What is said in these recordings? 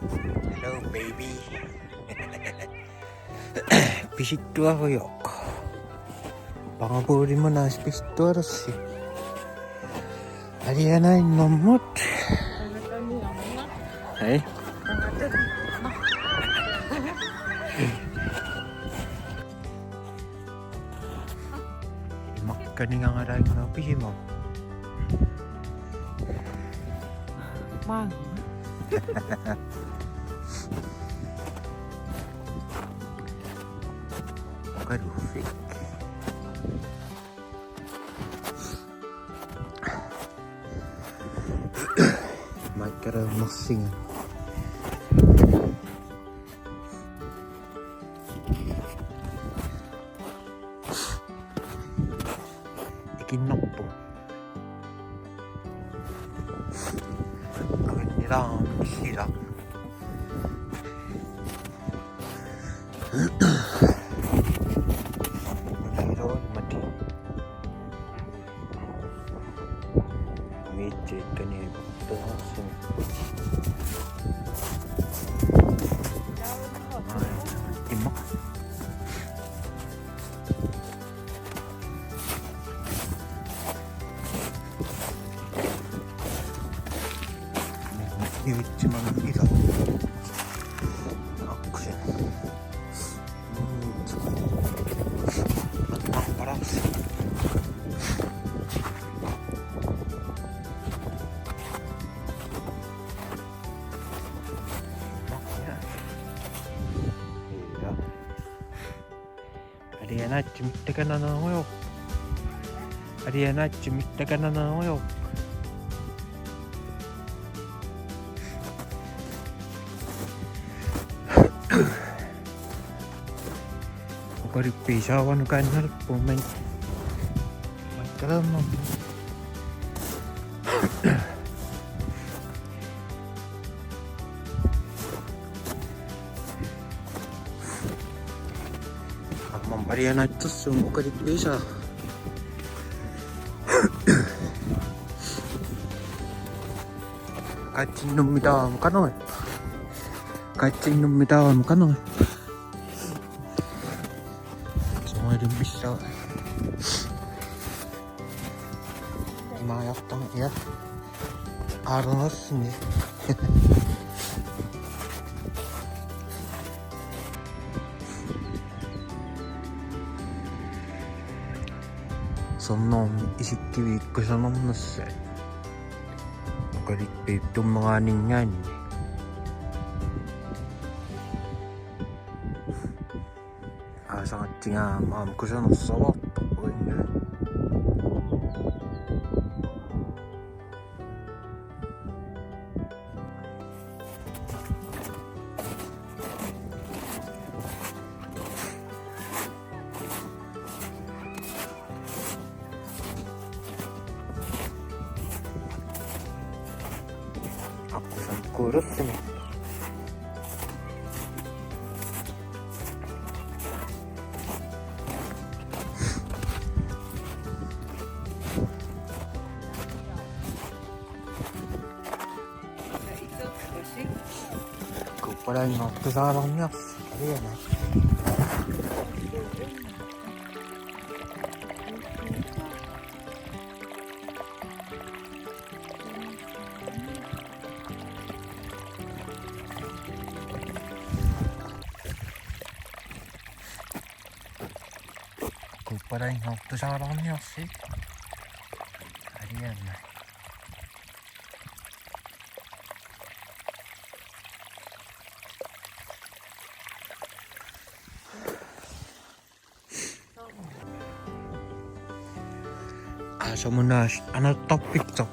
Hello, baby. Pisuttuarujoorneq. Pangaburin mo na si Pisuttuarujoorneq. Ariana nomot. Hey? Makkaning ang aray na pihi mo. Mang. Karufik. Magkaroon magsing. Ikinok po. Akin nilang sila. Mayroon mati. Medyo kanina ito hasin. Imak. Medyo mga ito. Ako siya. Paras. Ariana, cumita ka na nangoyok. Ariana, cumita ka na nangoyok. Paripisawan ka na po man. Magkaroon mo. Ariana ito sumukaripisa. Kahit sinong mitawan ka nun. Kahit sinong mitawan ka nun. Sumarin bisa. Mayak tang iya. Aras ni.そんなisip kiwit ko sa mga nasa nakalikpip itong mga ninyan sangat tinga maam ko sa nasawak o yun kurus ini. Kupala yung kasarang niya. Ano yan eh? Kupala yung kasarang niya. Ano yan eh? Asa mo na, ano topic to?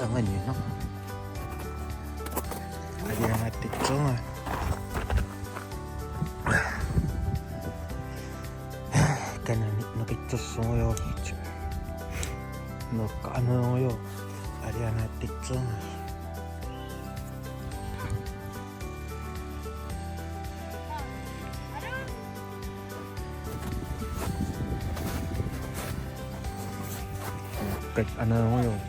Ang ano yun, no? Lagi na natin ito nga. Kananit nakita sa ngayon. Nakaano na ngayon. Lagi na natin ito nga. kahit ano mo yun.